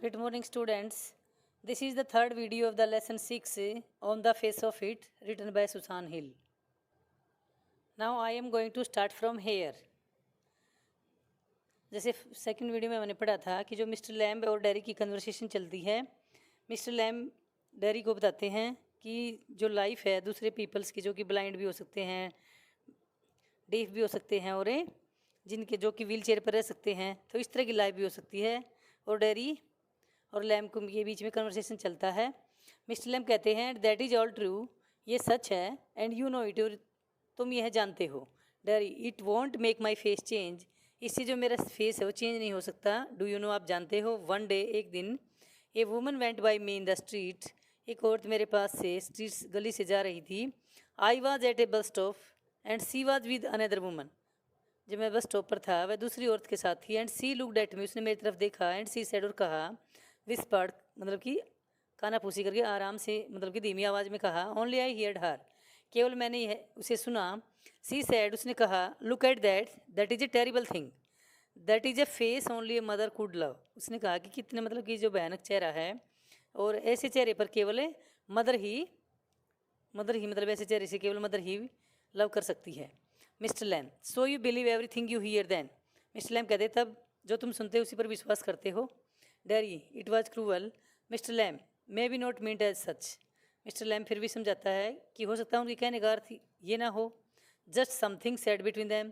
Good morning, students. This is the third video of the lesson 6 on the face of it, written by Susan Hill. Now I am going to start from here. जैसे second video में मैंने पढ़ा था कि जो mister lamb और dairy की conversation चलती है, मिस्टर लैम्ब डेरी को बताते हैं कि जो लाइफ है दूसरे पीपल्स की, जो कि ब्लाइंड भी हो सकते हैं, डेफ भी हो सकते हैं, और जिनके जो कि व्हील चेयर पर रह सकते हैं, तो इस तरह की लाइफ भी हो सकती है। और डेरी और लैम्ब के बीच में कन्वर्सेशन चलता है। मिस्टर लैम्ब कहते हैं दैट इज़ ऑल ट्रू, ये सच है, एंड यू नो इट, तुम यह जानते हो। Derry it won't make my face change, इससे जो मेरा फेस है वो चेंज नहीं हो सकता। डू यू नो, आप जानते हो। वन डे, एक दिन, a woman went by me in the street, एक औरत मेरे पास से स्ट्रीट गली से जा रही थी। I was at a bus stop and she was with another woman, जब मैं बस स्टॉप पर था वह दूसरी औरत के साथ थी। And she looked at me, उसने मेरी तरफ देखा। एंड सी सेड, और कहा, विस्पर्ड, मतलब कि कानाफूसी करके आराम से, मतलब कि धीमी आवाज़ में कहा। ओनली आई हियर्ड हर, केवल मैंने यह उसे सुना। सी सेड, उसने कहा, look at that, that is a terrible thing, that is a face only a mother could love. उसने कहा कि कितने, मतलब कि जो भयानक चेहरा है, और ऐसे चेहरे पर केवल मदर ही मतलब ऐसे चेहरे से केवल मदर ही लव कर सकती है। Mister Lamb, so you believe everything you hear then, Mister lamb कहते, तब जो तुम सुनते हो उसी पर विश्वास करते हो। Derry, it was cruel, Mister Lamb may be not meant as such, Mister Lamb फिर भी समझाता है कि हो सकता है उनकी कहने का अर्थ ये ना हो। Just something said between them,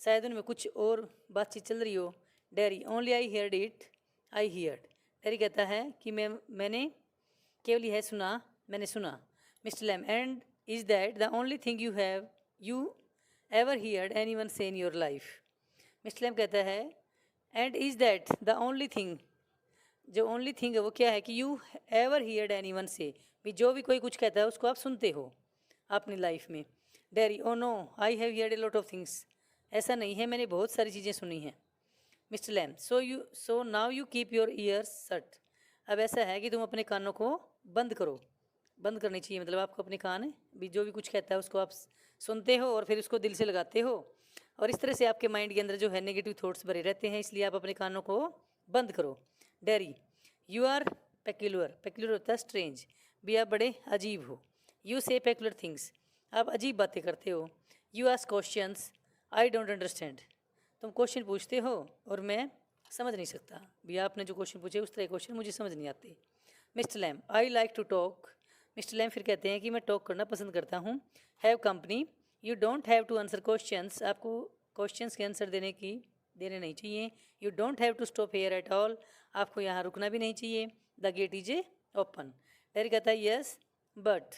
शायद उनमें कुछ और बातचीत चल रही हो। Derry, only I heard it, I heard, Derry कहता है कि मैंने केवल यह सुना, मैंने सुना। Mister Lam, and is that the only thing you ever heard anyone say in your life, mister lamb कहता है, and is that the only thing, जो ओनली थिंग है वो क्या है कि you ever heard anyone से, भी जो भी कोई कुछ कहता है उसको आप सुनते हो अपनी लाइफ में। Derry, oh no, I have heard a lot of things, ऐसा नहीं है, मैंने बहुत सारी चीज़ें सुनी हैं। Mister Lamb, so now you keep your ears shut, अब ऐसा है कि तुम अपने कानों को बंद करो, बंद करनी चाहिए, मतलब आपको अपने कान भी जो भी कुछ कहता है उसको आप सुनते हो और फिर उसको दिल से लगाते हो, और इस तरह से आपके माइंड के अंदर जो है नेगेटिव थॉट्स भरे रहते हैं, इसलिए आप अपने कानों को बंद करो। Derry, you are peculiar, peculiar होता है स्ट्रेंज, भी आप बड़े अजीब हो। यू से पेक्यूलर थिंग्स, आप अजीब बातें करते हो। You ask questions I don't understand, तुम क्वेश्चन पूछते हो और मैं समझ नहीं सकता, भी आपने जो क्वेश्चन पूछे उस तरह क्वेश्चन मुझे समझ नहीं आते। Mister Lamb, I like to talk, Mister Lamb फिर कहते हैं कि मैं टॉक करना पसंद करता हूँ। Have company, you don't have to answer questions, आपको क्वेश्चंस के आंसर देने नहीं चाहिए। You don't have to stop here at all, आपको यहाँ रुकना भी नहीं चाहिए। The gate is a open, Derry कहता है यस बट,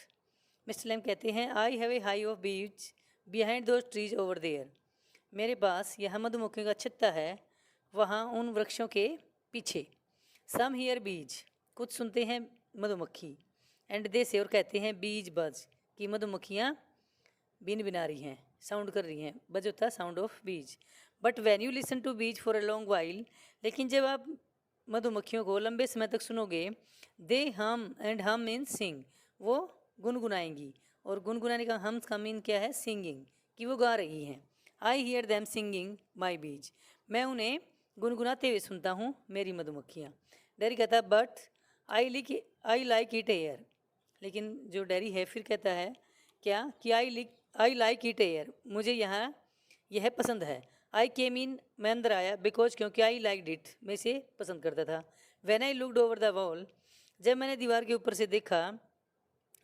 मिस्टर लैम कहते हैं, I have a hive of bees behind those trees over there, मेरे पास यहाँ मधुमक्खियों का छत्ता है वहाँ उन वृक्षों के पीछे। सम हियर बीज, कुछ सुनते हैं मधुमक्खी। एंड दे से, और कहते हैं, बीज बज, कि मधुमक्खियाँ बीन बिना रही हैं, साउंड कर रही हैं। बज होता है sound of bees. But when you listen to bees for a long while, लेकिन जब आप मधुमक्खियों को लंबे समय तक सुनोगे, दे हम, एंड हम मीन सिंग, वो गुनगुनाएंगी, और गुनगुनाने का हम का मीन क्या है, सिंगिंग, कि वो गा रही हैं। आई हियर दैम सिंगिंग माई बीज, मैं उन्हें गुनगुनाते हुए सुनता हूँ, मेरी मधुमक्खियाँ। डेरी कहता है but I like it air, लेकिन जो डेरी है फिर कहता है क्या कि आई लाइक इट एयर, मुझे यहाँ यह पसंद है। आई केम इन, मैं अंदर आया, बिकॉज, क्योंकि आई लाइक इट, मैं इसे पसंद करता था। When I looked over the wall, जब मैंने दीवार के ऊपर से देखा।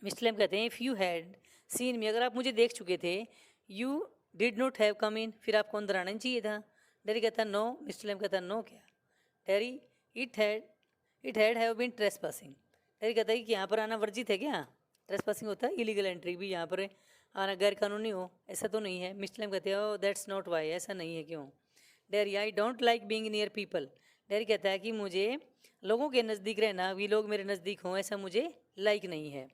मिस्टर लैम कहते हैं, if you had seen me, अगर आप मुझे देख चुके थे, you did not have come in, फिर आपको अंदर आना नहीं चाहिए था। डेरी कहता है नो, मिस्टर लैम कहता है नो क्या। Derry, it had have been trespassing, Derry कहता है कि यहाँ पर आना वर्जित है क्या। ट्रेस पासिंग होता है इलीगल एंट्री, भी यहाँ पर आना गैर कानूनी हो, ऐसा तो नहीं है। मिस्टर लैम कहते हैं, ओ दैट्स नॉट वाई, ऐसा नहीं है क्यों। Dairy, I don't like being near people, dairy कहता है कि मुझे लोगों के नज़दीक रहना, भी लोग मेरे नज़दीक हों, ऐसा मुझे लाइक नहीं है।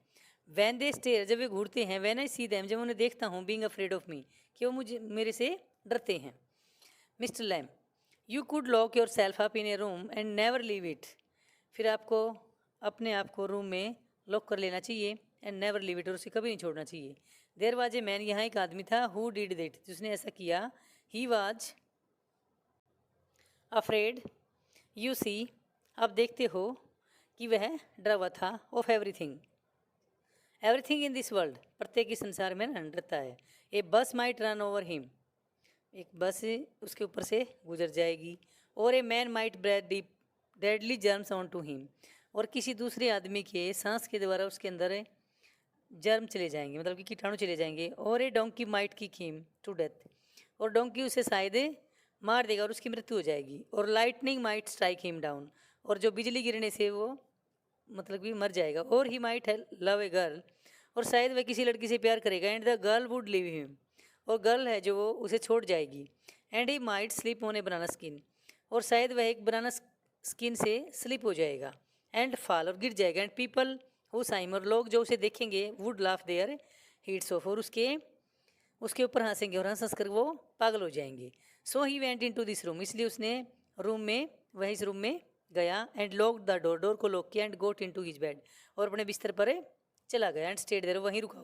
वैन दे स्टेयर, जब वे घूरते हैं। वैन आई सी दैम, जब उन्हें देखता हूँ। बीइंग अफ्रेड ऑफ मी, कि वो मेरे से डरते हैं। Mister Lamb, you could lock yourself up in a room and never leave it, फिर आपको अपने आप को रूम में लॉक कर लेना चाहिए, एंड नेवर लीव इट, और उसे कभी नहीं छोड़ना चाहिए। देर वाज ए मैन, यहाँ एक आदमी था, हु डिड दैट, जिसने ऐसा किया। He was afraid, you see, आप देखते हो कि वह डरा हुआ था of everything in this world, प्रत्येक इस संसार में डरता है। ए बस माइट रन ओवर हिम, एक बस उसके ऊपर से गुजर जाएगी। और a man might breathe deep deadly germs on to him, और किसी दूसरे आदमी के सांस के द्वारा उसके अंदर जर्म चले जाएंगे, मतलब कि कीटाणु चले जाएंगे। और a donkey might kick him to death, और डोंकी उसे शायद मार देगा और उसकी मृत्यु हो जाएगी। और lightning might strike him down, और जो बिजली गिरने से वो मतलब कि मर जाएगा। और he might love a girl, और शायद वह किसी लड़की से प्यार करेगा। And the girl would live him, और गर्ल है जो वो उसे छोड़ जाएगी। And he might slip on A banana skin, और शायद वह एक बनाना स्किन से स्लिप हो जाएगा। एंड फॉल, और गिर जाएगा। एंड पीपल हु साइम, और लोग जो उसे देखेंगे would laugh their heads off, और उसके ऊपर हंसेंगे और हंस कर वो पागल हो जाएंगे। So he went into this room, इसलिए उसने वह इस रूम में गया। And lock the door, door को लॉक किया। And got into his bed, और अपने बिस्तर पर चला गया। एंड स्टेड देयर, वहीं रुका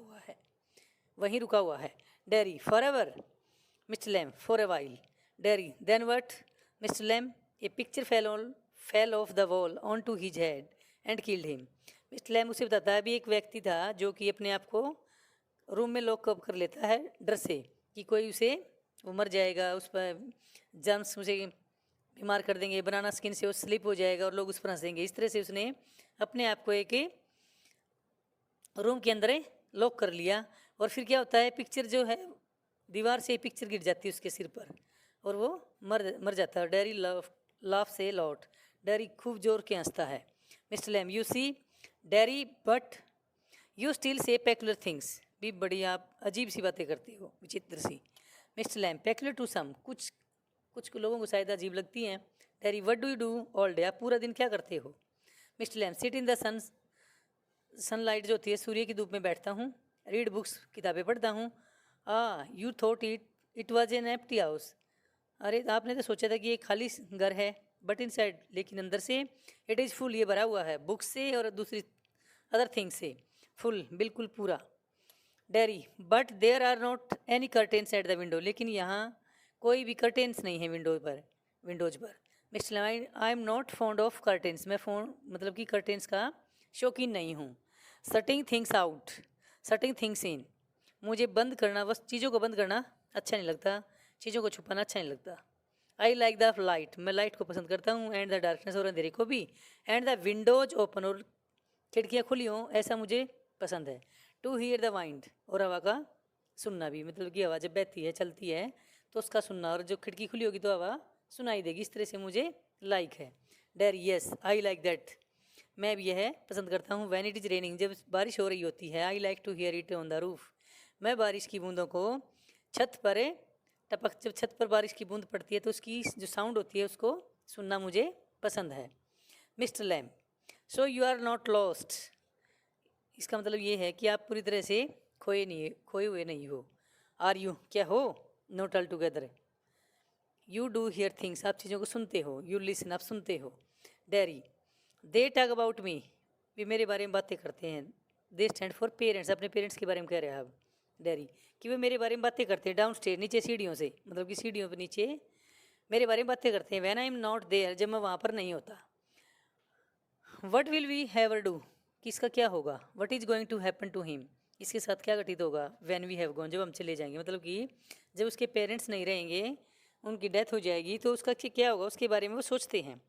हुआ है। Derry for ever, Mister Lamb for a while. Derry then what, Mister Lamb, a picture fell off the wall on to his head and killed him. Mister Lamb उसे बताता है, अभी एक व्यक्ति था जो कि अपने आप को रूम में लॉकअप कर लेता है डर से कि कोई वो मर जाएगा, उस पर जर्म्स उसे बीमार कर देंगे, बनाना स्किन से वो स्लिप हो जाएगा और लोग उस पर हंसेंगे। इस तरह से उसने अपने आप को एक रूम के अंदर लॉक कर लिया। और फिर क्या होता है, पिक्चर जो है दीवार से पिक्चर गिर जाती है उसके सिर पर और वो मर जाता है। डेरी लाफ से लॉट, डेरी खूब जोर के हंसता है। Mister Lamb, you see Derry, but you still say peculiar things, भी बड़ी आप अजीब सी बातें करते हो, विचित्र सी। Mister Lamb, peculiar to some, कुछ लोगों को शायद अजीब लगती हैं। Derry, what do you do all day, आप पूरा दिन क्या करते हो। Mister Lamb, sit in the sunlight, जो होती है सूर्य की धूप में बैठता हूँ। रीड बुक्स, किताबें पढ़ता हूँ। You thought it was an empty house, अरे आपने तो सोचा था कि ये खाली घर है। बट इन साइड, लेकिन अंदर से इट इज़ फुल, ये भरा हुआ है बुक्स से और दूसरी अदर थिंग्स से। फुल, बिल्कुल पूरा। Derry, but there are not any curtains at the window, लेकिन यहाँ कोई भी कर्टेन्स नहीं है विंडोज पर। Mister I am not fond of curtains, मैं मतलब कि कर्टेन्स का शौकीन नहीं हूँ। सटिंग थिंग्स इन, मुझे बंद करना, बस चीज़ों को बंद करना अच्छा नहीं लगता, चीज़ों को छुपाना अच्छा नहीं लगता। आई लाइक द लाइट, मैं लाइट को पसंद करता हूँ। एंड द डार्कनेस, और अंधेरे को भी। एंड द विंडोज ओपन, और खिड़कियाँ खुली हों, ऐसा मुझे पसंद है। टू हियर द वाइंड, और हवा का सुनना भी, मतलब कि हवा जब बहती है चलती है तो उसका सुनना, और जो खिड़की खुली होगी तो हवा सुनाई देगी, इस तरह से मुझे लाइक है। Dairy, yes I like that, मैं भी यह पसंद करता हूँ। वैन इट इज़ रेनिंग, जब बारिश हो रही होती है। I like to hear it on the roof, मैं बारिश की बूंदों को छत पर जब छत पर बारिश की बूंद पड़ती है तो उसकी जो साउंड होती है उसको सुनना मुझे पसंद है। Mister Lamb, so you are not lost, इसका मतलब ये है कि आप पूरी तरह से खोए हुए नहीं हो। आर यू, क्या हो। Note all together, you do here things, आप चीज़ों को सुनते हो। यू लिसन, आप सुनते हो। Dairy, they talk about me, भी मेरे बारे में बातें करते हैं। दे स्टैंड फॉर पेरेंट्स, अपने पेरेंट्स के बारे में कह रहे हैं आप। डेरी, कि वे मेरे बारे में बातें करते हैं डाउन स्टेयर, नीचे सीढ़ियों से, मतलब कि सीढ़ियों पर नीचे मेरे बारे में बातें करते हैं। When I am not there, जब मैं वहाँ पर नहीं होता। What will we ever do, किसका क्या होगा। What is going to happen to him, इसके साथ क्या घटित होगा। वैन वी हैव गॉन, जब हम चले जाएंगे, मतलब कि जब उसके पेरेंट्स नहीं रहेंगे, उनकी डेथ हो जाएगी, तो उसका क्या होगा उसके बारे में वो सोचते हैं।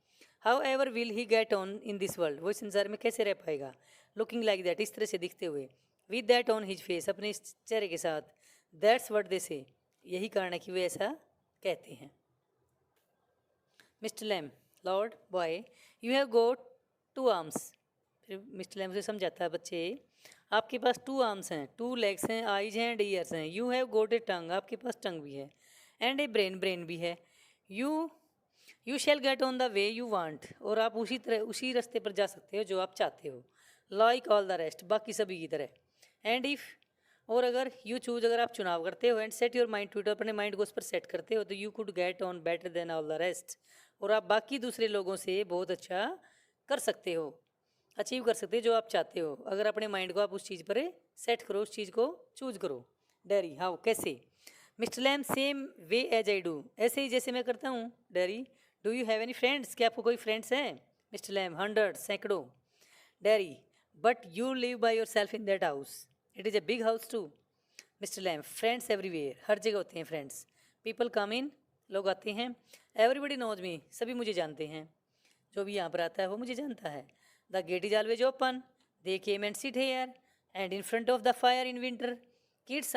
How ever will he get on in this world, वो इस संसार में कैसे रह पाएगा। लुकिंग लाइक दैट, इस तरह से दिखते हुए। With that on his face, अपने इस चेहरे के साथ। दैट्स व्हाट दे से, यही कारण है कि वे ऐसा कहते हैं। Mister Lamb, Lord boy, you have got 2 arms, फिर मिस्टर लैम से समझाता है, बच्चे आपके पास 2 आर्म्स हैं, 2 लेग्स हैं, आईज हैं, एंड ईयर्स हैं। यू हैव गोट ए टंग, आपके पास टंग भी है। एंड ए ब्रेन भी है। You shall get on the way you want, और आप उसी रास्ते पर जा सकते हो जो आप चाहते हो। लाइक ऑल द रेस्ट, बाकी सभी की तरह। एंड इफ़, और अगर यू चूज, अगर आप चुनाव करते हो। And set your mind to it, अपने माइंड को उस पर सेट करते हो, तो you could get on better than all the rest, और आप बाकी दूसरे लोगों से बहुत अच्छा कर सकते हो, अचीव कर सकते हो जो आप चाहते हो, अगर अपने माइंड को आप उस चीज़ पर सेट करो, उस चीज़ को चूज करो। डेरी, हाउ, कैसे। Mr Lam, same way as I do, ऐसे ही जैसे मैं करता हूँ। Darry, do you have any friends, क्या आपको कोई फ्रेंड्स हैं। मिस्टर लैम, हंड्रेड, सैकड़ों. Darry, but you live by yourself in that house. It is a big house too. Mr Lam, friends everywhere, हर जगह होते हैं फ्रेंड्स. पीपल कम इन, लोग आते हैं. एवरीबडी नोज मी, सभी मुझे जानते हैं. जो भी यहाँ पर आता है वो मुझे जानता है. The gate is always open. They came and sit here and in front of the fire in winter. Kids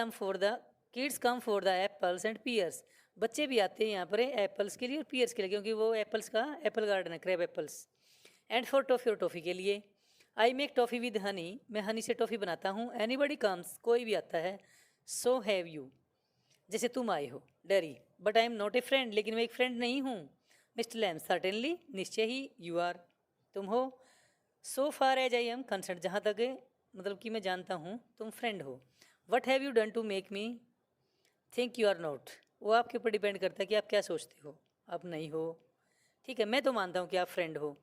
come for the apples and pears. बच्चे भी आते हैं यहाँ पर एप्पल्स के लिए और पियर्स के लिए, क्योंकि वो एप्पल्स का एप्पल गार्डन है, crab apples. And for toffee, और टॉफ़ी के लिए. I make toffee with Honey, मैं हनी से टॉफ़ी बनाता हूँ. एनीबडी कम्स, कोई भी आता है. सो हैव यू, जैसे तुम आए हो. Dairy, but I am not a friend, लेकिन मैं एक फ्रेंड नहीं हूँ. मिस्टर लैम, सर्टेनली, निश्चय ही. यू आर, तुम हो. So far as I am concerned, जहाँ तक मतलब कि मैं जानता हूँ तुम फ्रेंड हो. What have you done to make me think you are not, वो आपके ऊपर डिपेंड करता है कि आप क्या सोचते हो. आप नहीं हो, ठीक है, मैं तो मानता हूँ कि आप फ्रेंड हो.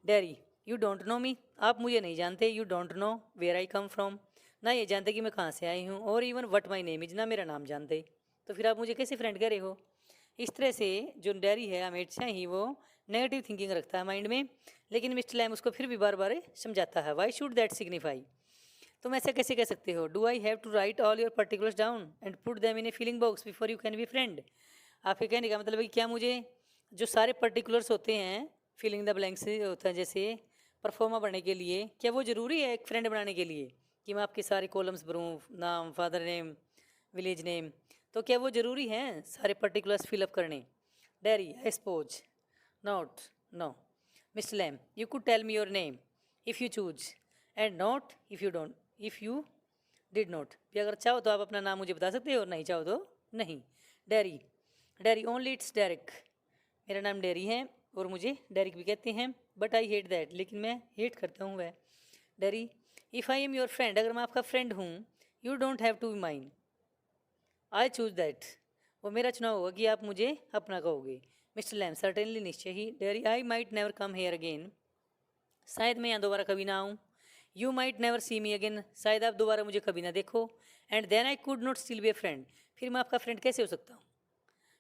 Derry, you don't know me, आप मुझे नहीं जानते. You don't know where I come from, ना ये जानते कि मैं कहाँ से आई हूँ. और even what my name is, ना मेरा नाम जानते. तो फिर आप मुझे कैसे फ्रेंड कह रहे हो. इस तरह से जो डैरी है हमेशा ही वो नेगेटिव थिंकिंग रखता है माइंड में. लेकिन मिस्टर लैम उसको फिर भी बार बार समझाता है. वाई शुड दैट सिग्निफाई, तुम ऐसा कैसे कह सकते हो. Do I have to write all your particulars down and put them in a filling box before you can be friend. आपके कहने का मतलब है कि क्या मुझे जो सारे पर्टिकुलर्स होते हैं, फिलिंग द ब्लैंक्स होता है जैसे परफॉर्मा बनने के लिए, क्या वो ज़रूरी है एक फ्रेंड बनाने के लिए कि मैं आपके सारे कॉलम्स भरूँ, नाम, फादर नेम, विलेज नेम. तो क्या वो ज़रूरी है सारे पर्टिकुलर्स फिलअप करने. Derry, I suppose not. No. Mister Lamb, you could tell me your name if you choose and not if you don't, if you did not, भी अगर चाहो तो आप अपना नाम मुझे बता सकते हो और नहीं चाहो तो नहीं. Derry, Derry only it's Derek, मेरा नाम डैरी है और मुझे डेरिक भी कहते हैं. बट आई हेट दैट, लेकिन मैं हेट करता हूँ वह. Derry, if I am your friend, अगर मैं आपका फ्रेंड हूँ, you don't have to be mine. I choose that, वो मेरा चुनाव होगा कि आप मुझे अपना कहोगे. मिस्टर लैम, सर्टेनली, निश्चय ही. Darry, I might never come here again, शायद मैं यहाँ दोबारा कभी ना आऊँ. You might never see me again, शायद आप दोबारा मुझे कभी ना देखो. And then I could not still be a friend, फिर मैं आपका फ्रेंड कैसे हो सकता हूँ.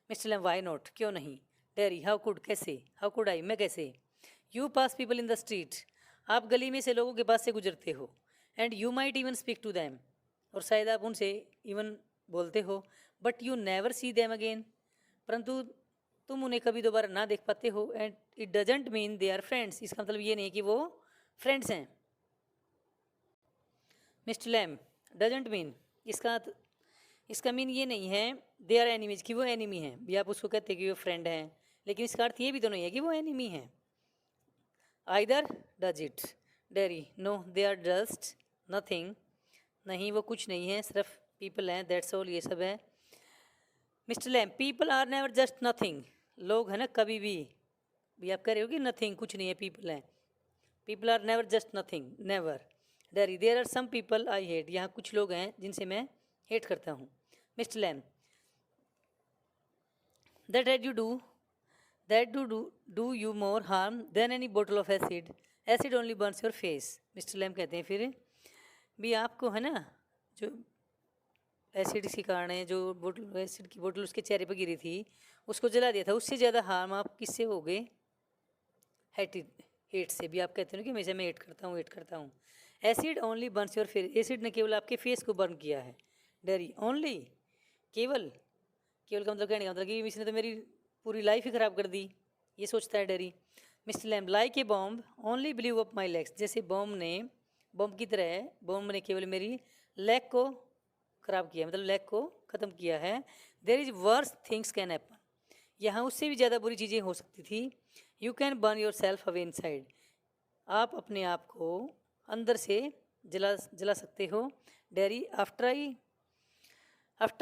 मिस्टर लैम, वाई नॉट, क्यों नहीं. डैरी, हाउ कुड, कैसे. हाउ कुड आई, मैं कैसे. You pass people in the street, आप गली में से लोगों के पास से गुजरते हो. And you might even speak to them, और शायद आप उनसे इवन बोलते हो. But you never see them again, परंतु तुम उन्हें कभी दोबारा ना देख पाते हो. And it doesn't mean they are friends, इसका मतलब ये नहीं कि वो फ्रेंड्स हैं. मिस्टर लैम, डजेंट मीन, इसका मीन ये नहीं है दे आर एनिमीज, कि वो एनिमी हैं. भी आप उसको कहते हैं कि वो फ्रेंड हैं, लेकिन इसका अर्थ ये भी तो नहीं है कि वो एनिमी हैं. Either does it. Derry, no they are just nothing, नहीं वो कुछ नहीं है, सिर्फ पीपल हैं, दैट्स ऑल, ये सब है. Mister Lamb, people are never just nothing, लोग हैं ना कभी भी आप कह रहे हो कि नथिंग कुछ नहीं है, पीपल हैं. People are never just nothing, never. Derry, there are some people I hate, यहाँ कुछ लोग हैं जिनसे मैं हेट करता हूँ. Mister Lamb, that do you more harm than any bottle of acid, acid only burns your face. Mister lamb कहते हैं फिर भी आपको है ना जो एसिड के कारण है, जो बोतल एसिड की बोतल उसके चेहरे पर गिरी थी उसको जला दिया था, उससे ज़्यादा हार्म आप किससे हो गए. हेट से. भी आप कहते हो कि हमेशा मैं हेट करता हूँ. Acid only burns your face, acid ने केवल आपके फेस को बर्न किया है. डैरी, ओनली, केवल का मतलब कहने का मतलब कि इसने तो मेरी पूरी लाइफ ही ख़राब कर दी, ये सोचता है Derry. Mister Lamb, like a bomb only blew up my legs, जैसे बॉम्ब की तरह बॉम्ब ने केवल मेरी लेग को ख़राब किया, मतलब लेग को ख़त्म किया है. There is worse things can happen, यहाँ उससे भी ज़्यादा बुरी चीज़ें हो सकती थी. You can burn yourself away inside, आप अपने आप को अंदर से जला सकते हो. Derry, after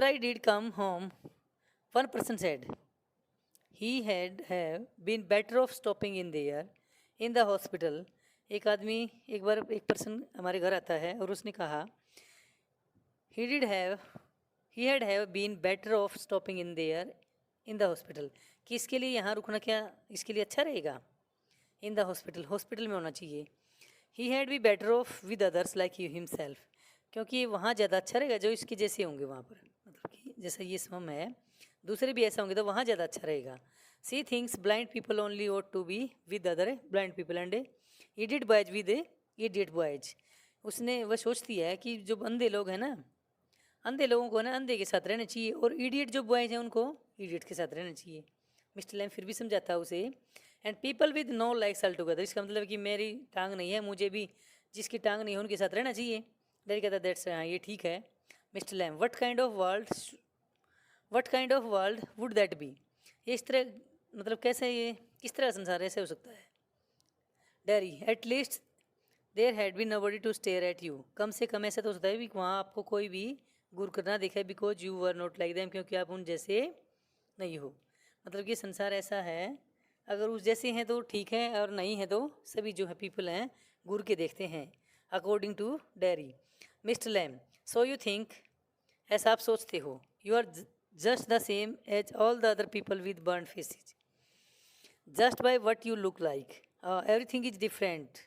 I did come home, one person said he had have been better off stopping in there in the hospital. एक पर्सन हमारे घर आता है और उसने कहा he had have been better off stopping in there in the hospital, कि इसके लिए यहाँ रुकना क्या इसके लिए अच्छा रहेगा. इन द हॉस्पिटल में होना चाहिए. He had be better of with others like you himself, क्योंकि वहाँ ज़्यादा अच्छा रहेगा जो इसके जैसे होंगे वहाँ पर, मतलब कि जैसा ये स्वम है दूसरे भी ऐसा होंगे तो वहाँ ज़्यादा अच्छा रहेगा. She thinks blind people only ought to be with other blind people and idiot boys with idiot boys. उसने वह सोचती है कि जो अंधे लोग हैं ना, अंधे लोगों को ना अंधे के साथ रहना चाहिए, और इडियट जो बॉयज हैं उनको इडियट के साथ रहना चाहिए। मिस्टर लैम फिर भी समझाता है उसे, and people with no likes all together. इसका मतलब है कि मेरी टांग नहीं है, मुझे भी जिसकी टांग नहीं है उनके साथ रहना चाहिए। डैडी कहता है दैट्स, हाँ ये ठीक है। Mister Lamb, what kind of world would that be. ये इस तरह, मतलब कैसे, ये किस तरह संसार ऐसे हो सकता है। Daddy, at least there had be nobody to stare at you. कम से कम ऐसा तो हो सकता है भी वहाँ आपको कोई भी घूर कर ना दिखे, because you were not like them, क्योंकि आप उन जैसे नहीं हो। मतलब कि संसार ऐसा है, अगर उस जैसे हैं तो ठीक है, और नहीं है तो सभी जो है पीपल हैं घूर के देखते हैं। According to Derry. Mister Lamb, so you think, ऐसा आप सोचते हो, you are just the same as all the other people with burn faces, just by what you look like, everything is different.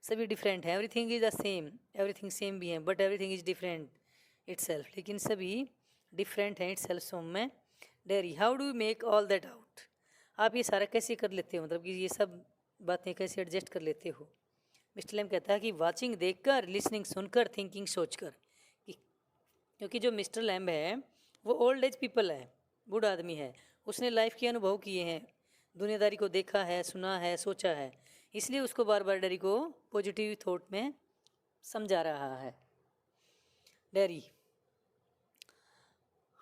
सभी डिफरेंट है, everything is the same, everything same भी है, but everything is different itself, लेकिन सभी different हैं itself सोम में। Derry, how do you make all that out. आप ये सारा कैसे कर लेते हो, मतलब कि ये सब बातें कैसे एडजस्ट कर लेते हो। मिस्टर लैम कहता है कि वाचिंग देखकर, लिसनिंग सुनकर, थिंकिंग सोचकर। क्योंकि जो मिस्टर लैम्ब है वो ओल्ड एज पीपल है, बूढ़ा आदमी है, उसने लाइफ के अनुभव किए हैं, दुनियादारी को देखा है, सुना है, सोचा है, इसलिए उसको बार बार डैरी को पॉजिटिव थॉट में समझा रहा है। Dairy,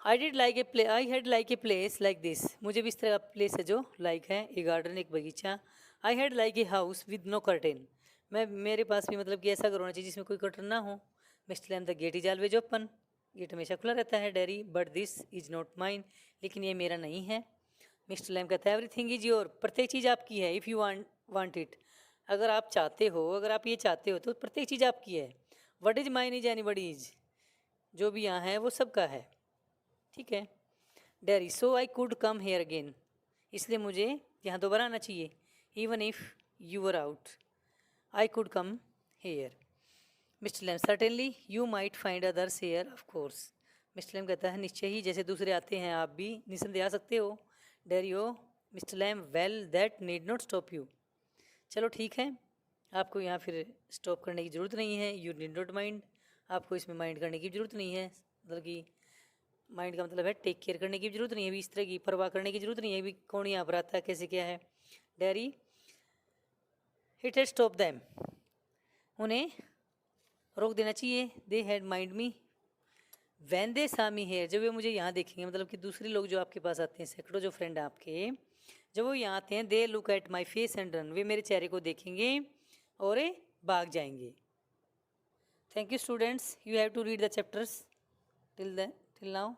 I had like a place like this. मुझे भी इस तरह का प्लेस है जो लाइक है, ए गार्डन, एक बगीचा। I had like a house with no curtain. मेरे पास भी मतलब कि ऐसा घर होना चाहिए जिसमें कोई कर्टन ना हो। Mister Lamb, the gate is always open. Gate हमेशा खुला रहता है। Derry, but this is not mine. लेकिन ये मेरा नहीं है। मिस्टर लैम कहता है एवरीथिंग इज योर। प्रत्येक चीज़ आपकी है, इफ़ यू वांट इट। अगर आप चाहते हो, अगर आप ये चाहते हो तो प्रत्येक चीज़ आपकी है। What is mine is anybody is. जो भी यहाँ है वो सबका है, ठीक है। Derry, so I could come here again. इसलिए मुझे यहाँ दोबारा आना चाहिए। Even if you were out I could come here. Mister lamb, certainly you might find others here of course. Mister lamb कहता है निश्चय ही, जैसे दूसरे आते हैं आप भी निसंदेह आ सकते हो। Derry, oh mister Lamb, well that need not stop you. चलो ठीक है, आपको यहाँ फिर स्टॉप करने की ज़रूरत नहीं है। यू नीड नॉट माइंड, आपको इसमें माइंड करने की ज़रूरत नहीं है। मतलब कि माइंड का मतलब है टेक केयर करने की ज़रूरत नहीं है, अभी इस तरह की परवाह करने की ज़रूरत नहीं है, अभी कौन यहाँ पर आता है, कैसे क्या है। Derry, it had stop them. उन्हें रोक देना चाहिए। They had mind me when they saw me here. जब वे मुझे यहाँ देखेंगे, मतलब कि दूसरे लोग जो आपके पास आते हैं, सैकड़ों जो फ्रेंड हैं आपके, जब वो यहाँ आते हैं, they look at my face and run. वे मेरे चेहरे को देखेंगे और भाग जाएंगे। Thank you students, you have to read the chapters till now.